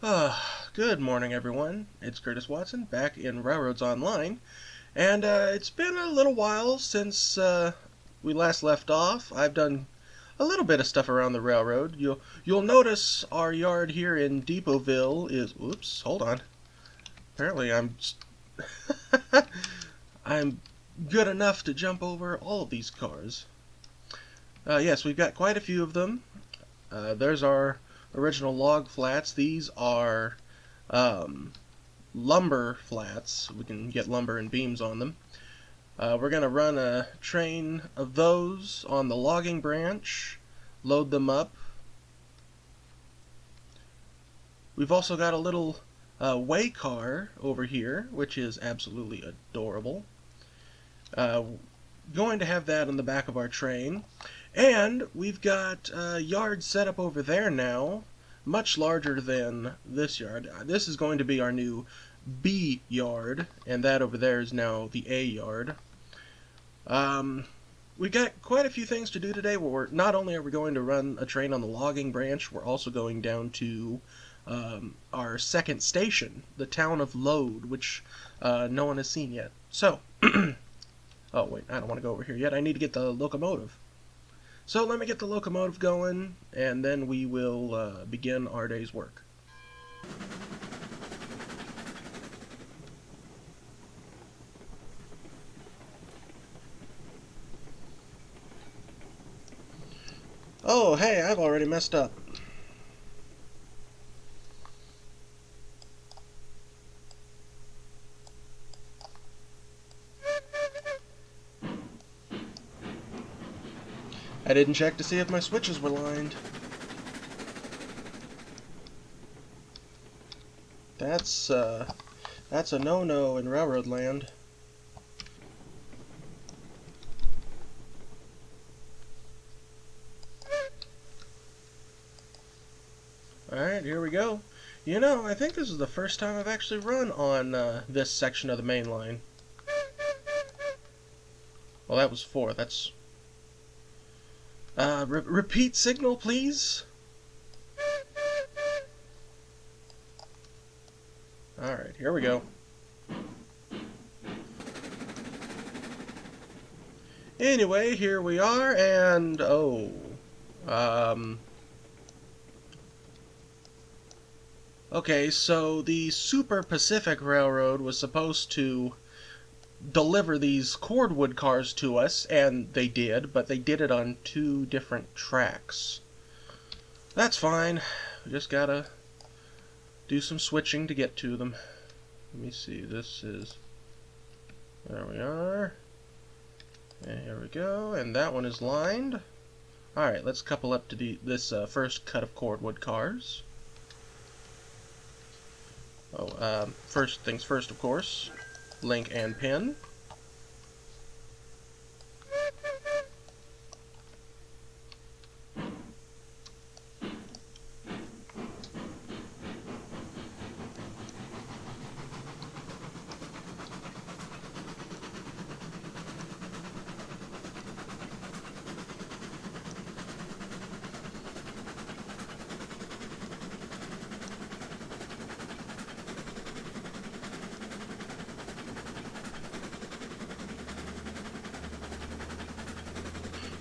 Good morning, everyone. It's Curtis Watson back in Railroads Online, and it's been a little while since we last left off. I've done a little bit of stuff around the railroad. You'll notice our yard here in Depotville is. Oops, hold on. Apparently, I'm good enough to jump over all of these cars. Yes, we've got quite a few of them. There's our original log flats. These are lumber flats. We can get lumber and beams on them. We're going to run a train of those on the logging branch, load them up. We've also got a little way car over here, which is absolutely adorable. Going to have that on the back of our train. And we've got a yard set up over there now, much larger than this yard. This is going to be our new B yard, and that over there is now the A yard. We've got quite a few things to do today. Not only are we going to run a train on the logging branch, we're also going down to our second station, the town of Lode, which no one has seen yet. So, oh wait, I don't want to go over here yet. I need to get the locomotive. So let me get the locomotive going, and then we will begin our day's work. Oh, hey, I've already messed up. I didn't check to see if my switches were lined. That's a no-no in railroad land. Alright, here we go. You know, I think this is the first time I've actually run on this section of the main line. Well, that was 4. That's... repeat signal, please? Alright, here we go. Anyway, here we are, and... okay, so the Super Pacific Railroad was supposed to deliver these Cordwood cars to us, and they did, but they did it on 2 different tracks. That's fine. We just gotta do some switching to get to them. Let me see, this is... There we are. And here we go, and that one is lined. Alright, let's couple up to this first cut of Cordwood cars. First things first, of course. Link and pin.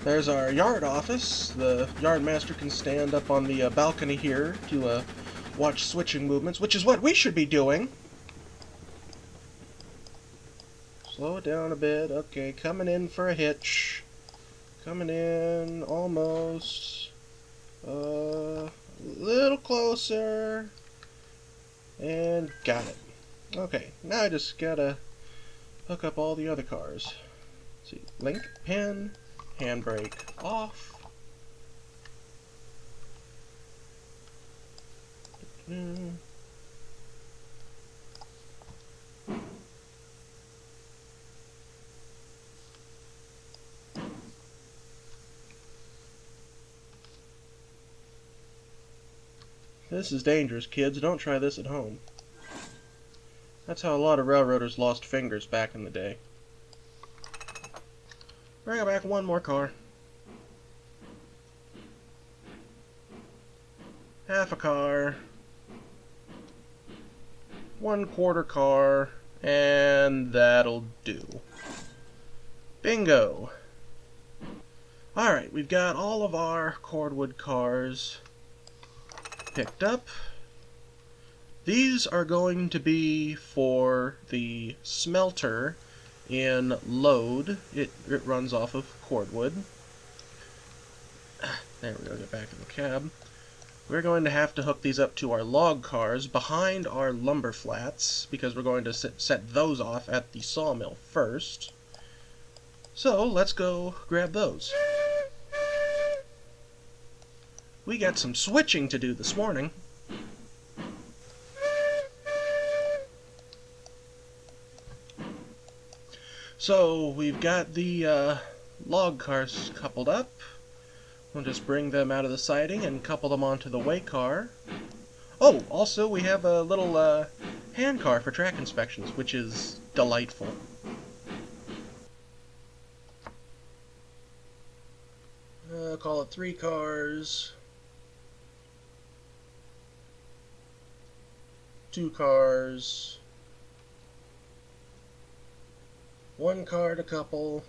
There's our yard office. The yard master can stand up on the balcony here to watch switching movements, which is what we should be doing. Slow it down a bit. Okay, coming in for a hitch. Coming in, almost. A little closer. And got it. Okay, now I just gotta hook up all the other cars. Let's see, link, pin. Handbrake off. This is dangerous, kids. Don't try this at home. That's how a lot of railroaders lost fingers back in the day. Bring back one more car. Half a car. 1/4 car, and that'll do. Bingo! Alright, we've got all of our cordwood cars picked up. These are going to be for the smelter in Lode. It runs off of Cordwood. There we go, get back in the cab. We're going to have to hook these up to our log cars behind our lumber flats, because we're going to set those off at the sawmill first. So, let's go grab those. We got some switching to do this morning. So, we've got the log cars coupled up. We'll just bring them out of the siding and couple them onto the way car. Oh, also we have a little hand car for track inspections, which is delightful. Call it 3 cars. 2 cars. 1 car to couple.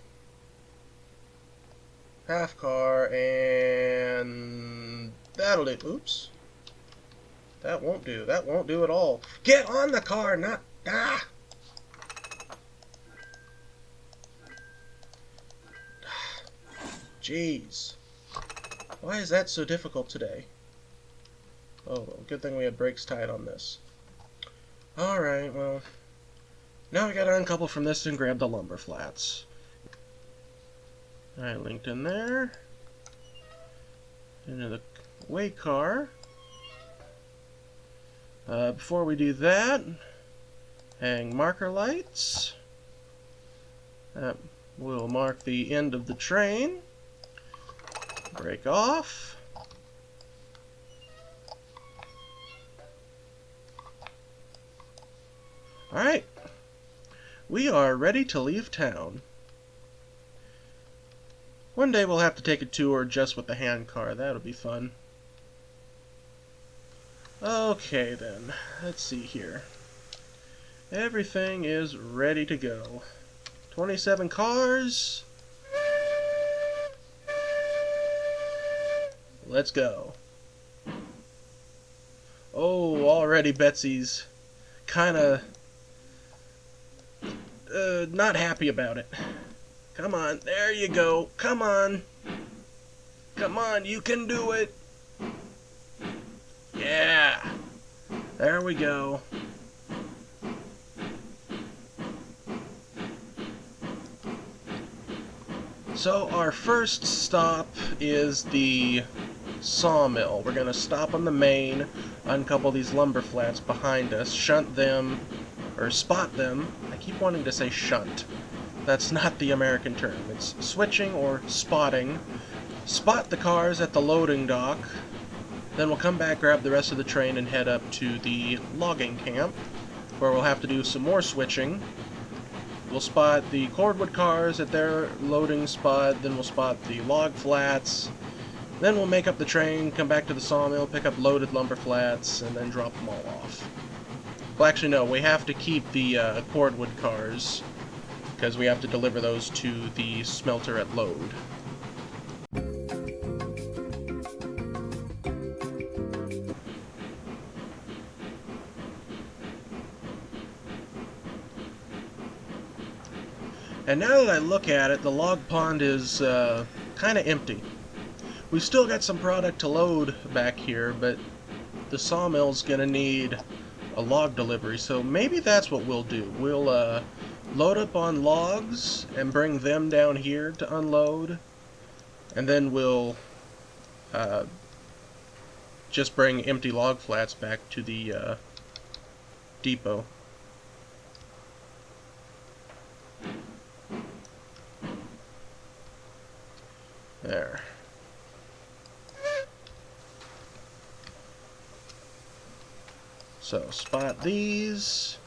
Half car, and that'll do. Oops. That won't do. That won't do at all. Get on the car, not... Ah! Jeez. Why is that so difficult today? Oh, well, good thing we had brakes tied on this. Alright, well... Now we gotta uncouple from this and grab the lumber flats. Alright, linked in there. Into the way car. Before we do that, hang marker lights. That will mark the end of the train. Break off. Alright. We are ready to leave town. One day we'll have to take a tour just with the hand car. That'll be fun. Okay then, let's see here. Everything is ready to go. 27 cars. Let's go. Oh, already Betsy's kinda not happy about it. Come on, there you go. Come on. Come on, you can do it. Yeah. There we go. So our first stop is the sawmill. We're going to stop on the main, uncouple these lumber flats behind us, shunt them, or spot them. I keep wanting to say shunt. That's not the American term. It's switching or spotting. Spot the cars at the loading dock. Then we'll come back, grab the rest of the train, and head up to the logging camp, where we'll have to do some more switching. We'll spot the cordwood cars at their loading spot, then we'll spot the log flats. Then we'll make up the train, come back to the sawmill, pick up loaded lumber flats, and then drop them all off. Well, actually, no, we have to keep the cordwood cars, because we have to deliver those to the smelter at Lode. And now that I look at it, the log pond is kind of empty. We've still got some product to load back here, but the sawmill's going to need a log delivery, so maybe that's what we'll do. We'll load up on logs and bring them down here to unload, and then we'll just bring empty log flats back to the depot. There. So, spot these.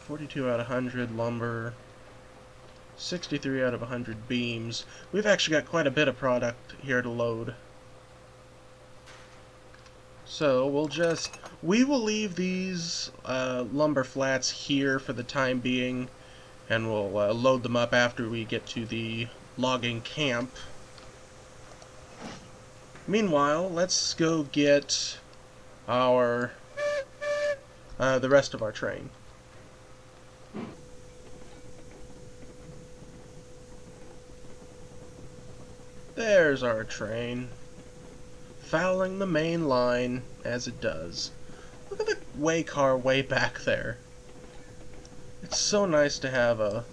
42 out of 100 lumber. 63 out of 100 beams. We've actually got quite a bit of product here to load. So we will leave these lumber flats here for the time being, and we'll load them up after we get to the logging camp. Meanwhile, let's go get our the rest of our train. There's our train, fouling the main line as it does. Look at the way car way back there. It's so nice to have a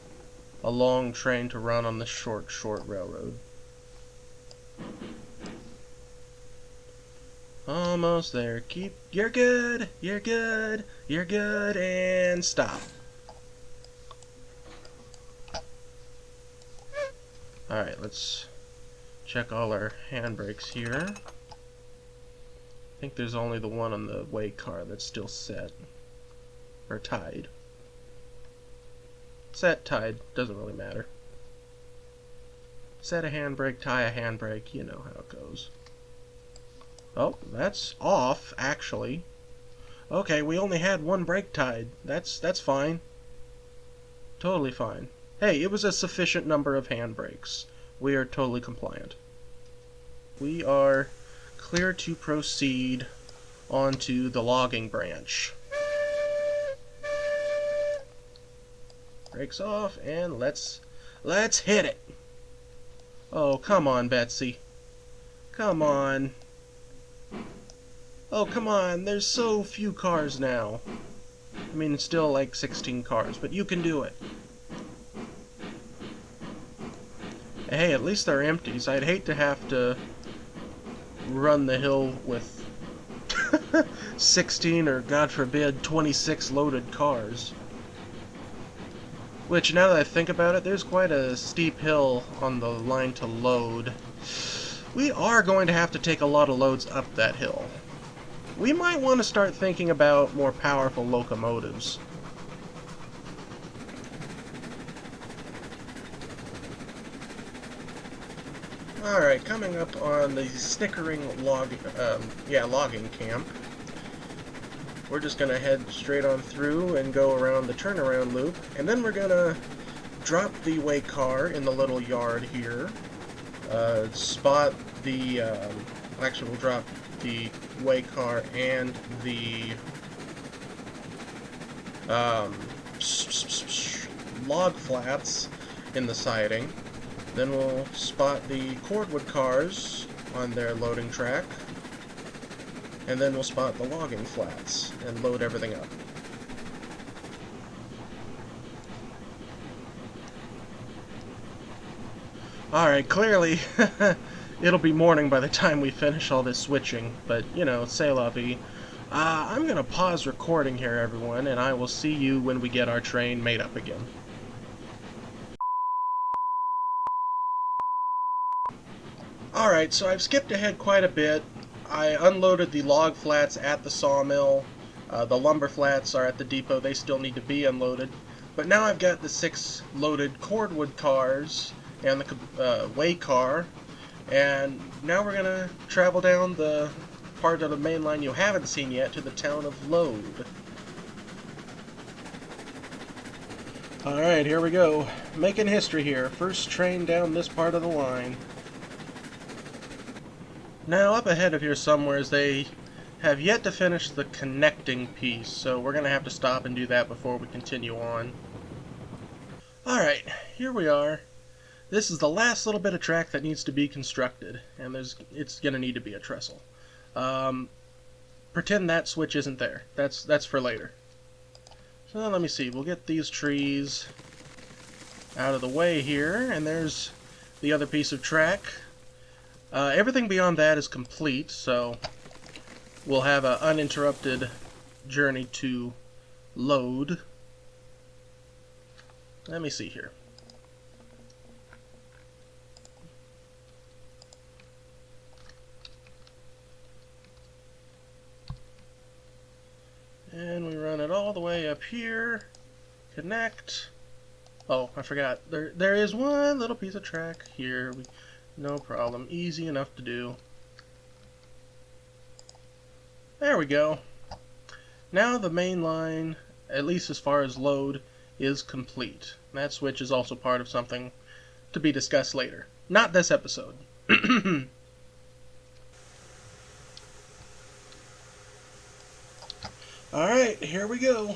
long train to run on this short railroad. Almost there. You're good, you're good, you're good, and stop. Alright, let's check all our handbrakes here. I think there's only the one on the way car that's still set. Or tied. Set, tied, doesn't really matter. Set a handbrake, tie a handbrake, you know how it goes. Oh, that's off, actually. Okay, we only had one brake tied. That's fine. Totally fine. Hey, it was a sufficient number of handbrakes. We are totally compliant. We are clear to proceed onto the logging branch. Brakes off, and let's hit it. Oh, come on, Betsy. Come on. Oh, come on. There's so few cars now. I mean, it's still like 16 cars, but you can do it. Hey, at least they're empties. I'd hate to have to run the hill with 16 or, God forbid, 26 loaded cars. Which, now that I think about it, there's quite a steep hill on the line to Lode. We are going to have to take a lot of loads up that hill. We might want to start thinking about more powerful locomotives. Alright, coming up on the snickering logging camp. We're just going to head straight on through and go around the turnaround loop, and then we're going to drop the way car in the little yard here. Spot the... actually, we'll drop the way car and the log flats in the siding. Then we'll spot the Cordwood cars on their loading track. And then we'll spot the logging flats and load everything up. Alright, clearly it'll be morning by the time we finish all this switching, but, you know, c'est la vie. I'm going to pause recording here, everyone, and I will see you when we get our train made up again. Alright, so I've skipped ahead quite a bit. I unloaded the log flats at the sawmill. The lumber flats are at the depot. They still need to be unloaded. But now I've got the 6 loaded Cordwood cars and the way car. And now we're going to travel down the part of the main line you haven't seen yet to the town of Lode. Alright, here we go. Making history here. First train down this part of the line. Now, up ahead of here somewheres, they have yet to finish the connecting piece, so we're going to have to stop and do that before we continue on. Alright, here we are. This is the last little bit of track that needs to be constructed, and it's going to need to be a trestle. Pretend that switch isn't there. That's for later. So let me see. We'll get these trees out of the way here, and there's the other piece of track. Everything beyond that is complete, so we'll have an uninterrupted journey to Lode. Let me see here. And we run it all the way up here. Connect. Oh, I forgot. There is one little piece of track here. No problem. Easy enough to do. There we go. Now the main line, at least as far as Lode, is complete. That switch is also part of something to be discussed later. Not this episode. Alright, here we go.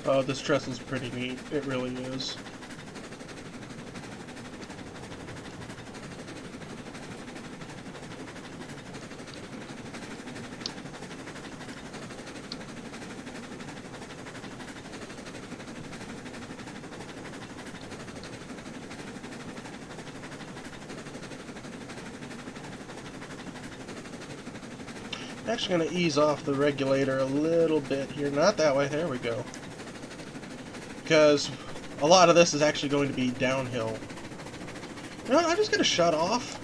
Oh, this trestle's pretty neat. It really is. I'm actually going to ease off the regulator a little bit here. Not that way. There we go. Because a lot of this is actually going to be downhill. You know what, I'm just going to shut off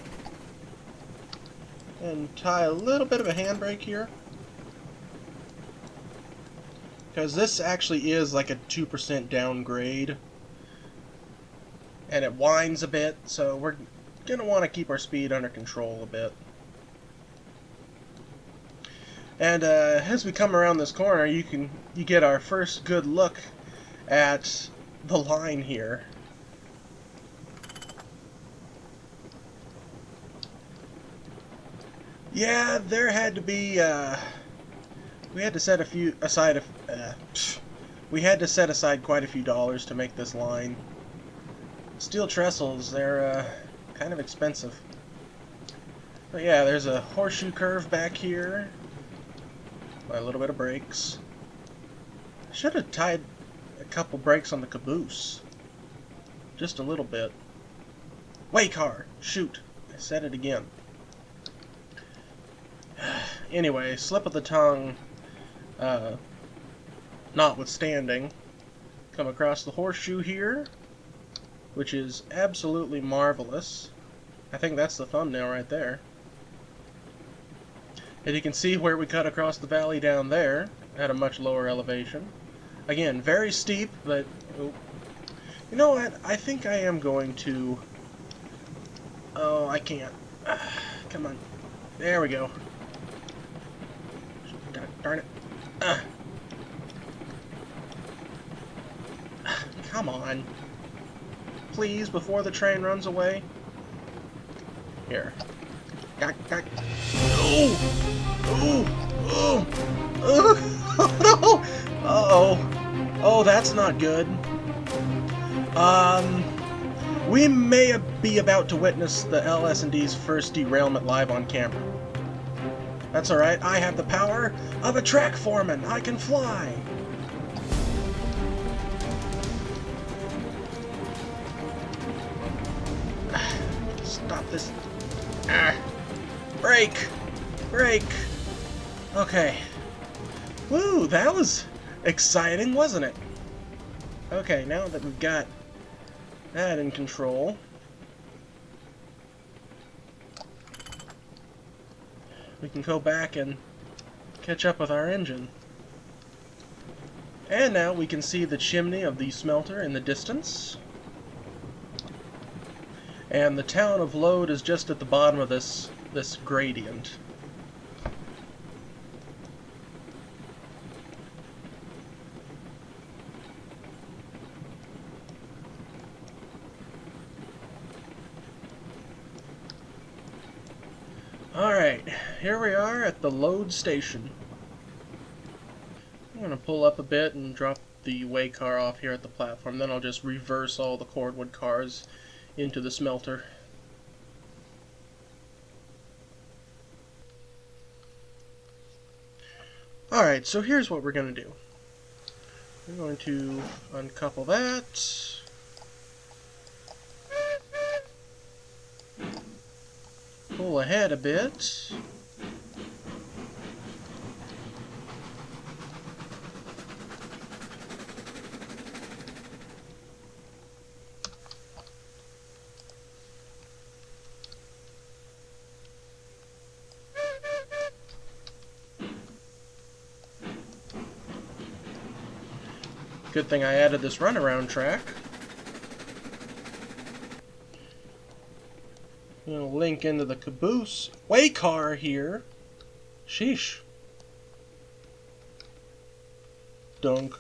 and tie a little bit of a handbrake here. Because this actually is like a 2% downgrade. And it whines a bit, so we're going to want to keep our speed under control a bit. And as we come around this corner, you get our first good look at the line here. Yeah, there had to be we had to set aside quite a few dollars to make this line. Steel trestles, they're kind of expensive. But yeah, there's a horseshoe curve back here. A little bit of brakes. I should have tied a couple brakes on the caboose. Just a little bit. Way car! Shoot! I said it again. Anyway, slip of the tongue notwithstanding, come across the horseshoe here, which is absolutely marvelous. I think that's the thumbnail right there. And you can see where we cut across the valley down there at a much lower elevation. Again, very steep, but oh, you know what? I think I am going to... Oh, I can't. Come on. There we go. Darn it. Come on. Please, before the train runs away. Here. Oh! Oh! Oh! Uh-oh. Oh, that's not good. We may be about to witness the LS&D's first derailment live on camera. That's alright, I have the power of a track foreman. I can fly. Stop this. Brake! Brake! Okay. Woo, that was exciting, wasn't it? Okay, now that we've got that in control, we can go back and catch up with our engine. And now we can see the chimney of the smelter in the distance. And the town of Lode is just at the bottom of this gradient. Alright, here we are at the Lode station. I'm going to pull up a bit and drop the way car off here at the platform, then I'll just reverse all the Cordwood cars into the smelter. Alright, so here's what we're going to do. We're going to uncouple that. Pull ahead a bit. Good thing I added this runaround track. I'm gonna link into the caboose way car here. Sheesh. Dunk.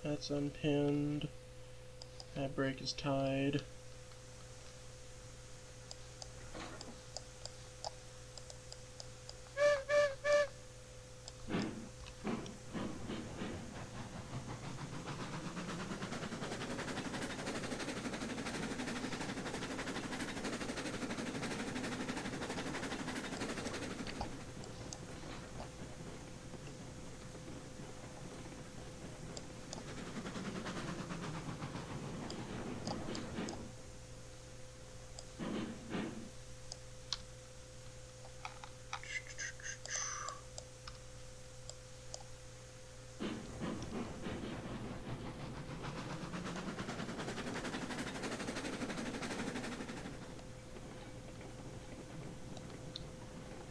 That's unpinned. That brake is tied.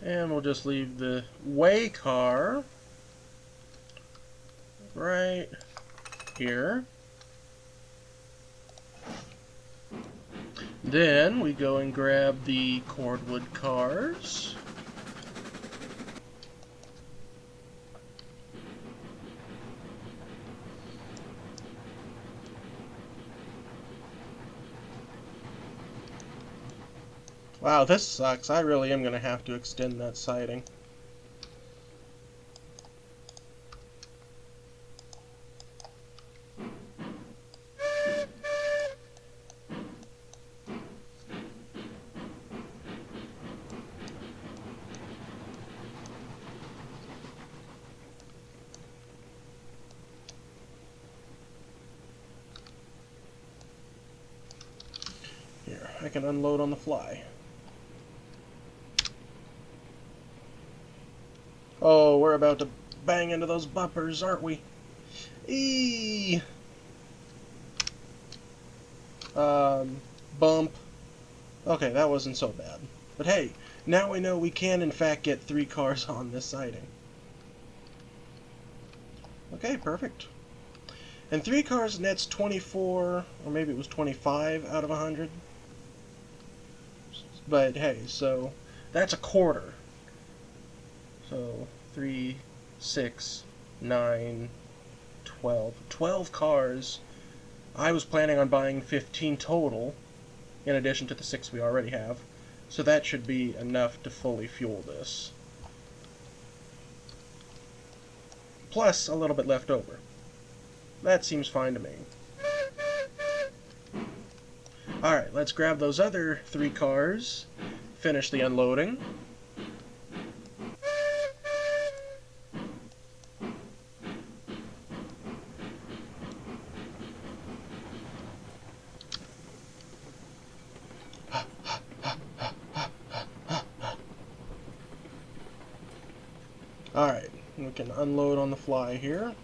And we'll just leave the way car right here. Then we go and grab the Cordwood cars. Wow, this sucks. I really am going to have to extend that siding. Here, I can unload on the fly. Oh, we're about to bang into those bumpers, aren't we? Eee! Bump. Okay, that wasn't so bad. But hey, now we know we can in fact get 3 cars on this siding. Okay, perfect. And 3 cars nets 24, or maybe it was 25 out of 100. But hey, so that's a quarter. So 3, 6, 9, 12. 12 cars. I was planning on buying 15 total, in addition to the 6 we already have. So that should be enough to fully fuel this. Plus a little bit left over. That seems fine to me. Alright, let's grab those other 3 cars, finish the unloading. Alright, we can unload on the fly here.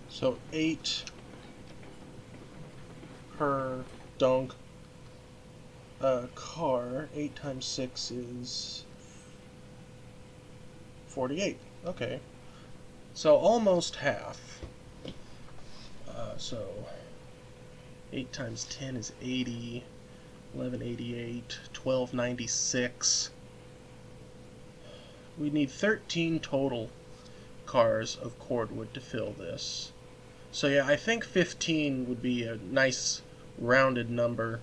So 8 per dunk car. 8 times 6 is 48. Okay. So almost half. So 8 times 10 is 80. 1188. 1296. We need 13 total cars of cordwood to fill this. So yeah, I think 15 would be a nice rounded number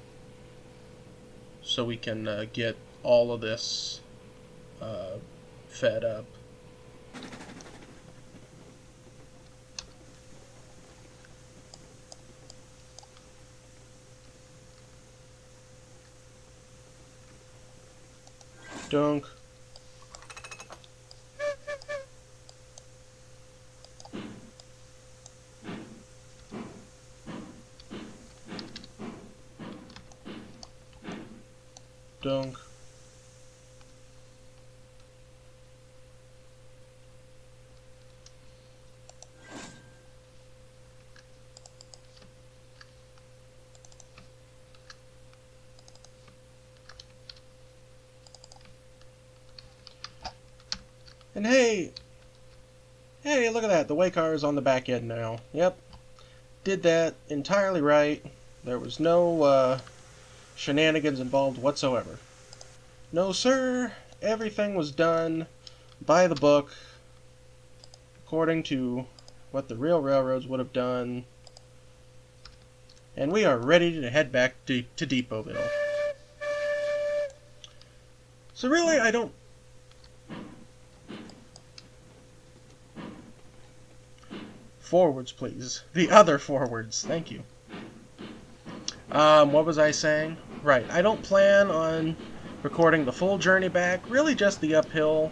so we can get all of this fed up. Dunk. Dunk. And hey, look at that. The way car is on the back end now. Yep. Did that entirely right. There was no shenanigans involved whatsoever. No, sir. Everything was done by the book, according to what the real railroads would have done. And we are ready to head back to Depotville. So really, I don't... Forwards, please. The other forwards. Thank you. What was I saying? Right. I don't plan on recording the full journey back. Really just the uphill.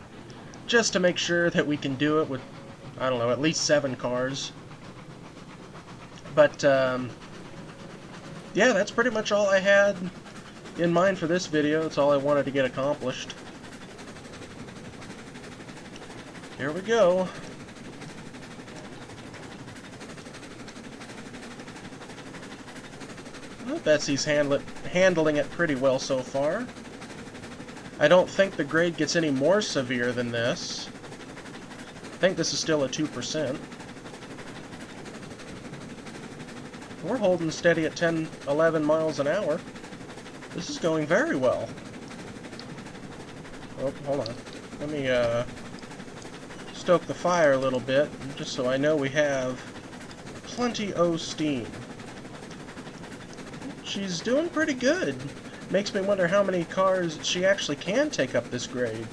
Just to make sure that we can do it with, I don't know, at least 7 cars. But, yeah, that's pretty much all I had in mind for this video. It's all I wanted to get accomplished. Here we go. Well, Betsy's handling it pretty well so far. I don't think the grade gets any more severe than this. I think this is still a 2%. We're holding steady at 10, 11 miles an hour. This is going very well. Oh, hold on. Let me stoke the fire a little bit, just so I know we have plenty o' steam. She's doing pretty good. Makes me wonder how many cars she actually can take up this grade.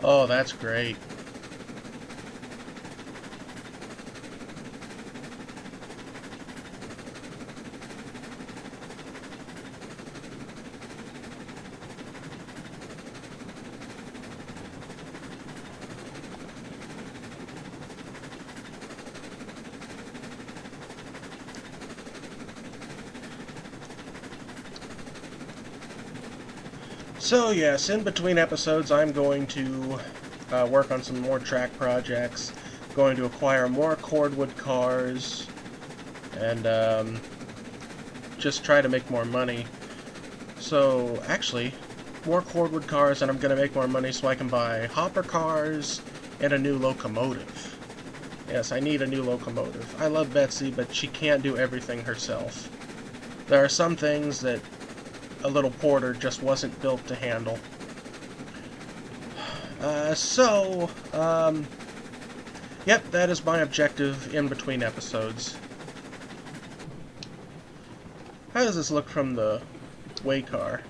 Oh, that's great. So yes, in between episodes I'm going to work on some more track projects, going to acquire more Cordwood cars, and just try to make more money. So actually, more Cordwood cars, and I'm going to make more money so I can buy hopper cars and a new locomotive. Yes, I need a new locomotive. I love Betsy, but she can't do everything herself. There are some things that a little porter just wasn't built to handle. Yep, that is my objective in between episodes. How does this look from the way car?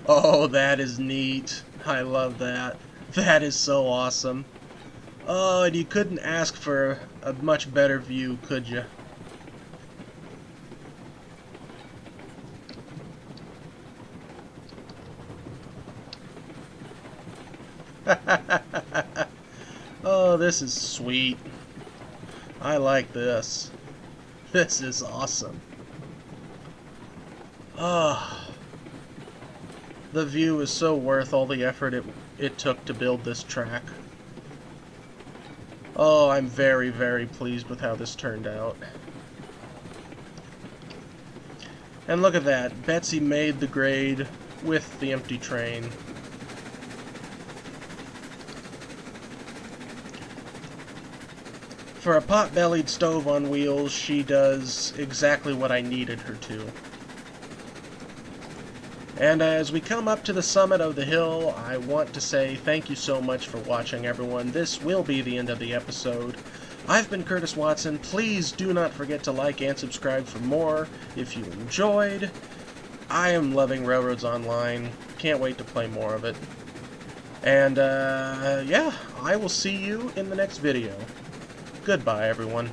Oh, that is neat. I love that. That is so awesome. Oh, and you couldn't ask for a much better view, could you? Oh, this is sweet. I like this. This is awesome. Ah, the view is so worth all the effort it took to build this track. Oh, I'm very, very pleased with how this turned out. And look at that. Betsy made the grade with the empty train. For a pot-bellied stove on wheels, she does exactly what I needed her to. And as we come up to the summit of the hill, I want to say thank you so much for watching, everyone. This will be the end of the episode. I've been Curtis Watson. Please do not forget to like and subscribe for more if you enjoyed. I am loving Railroads Online. Can't wait to play more of it. And, yeah, I will see you in the next video. Goodbye, everyone.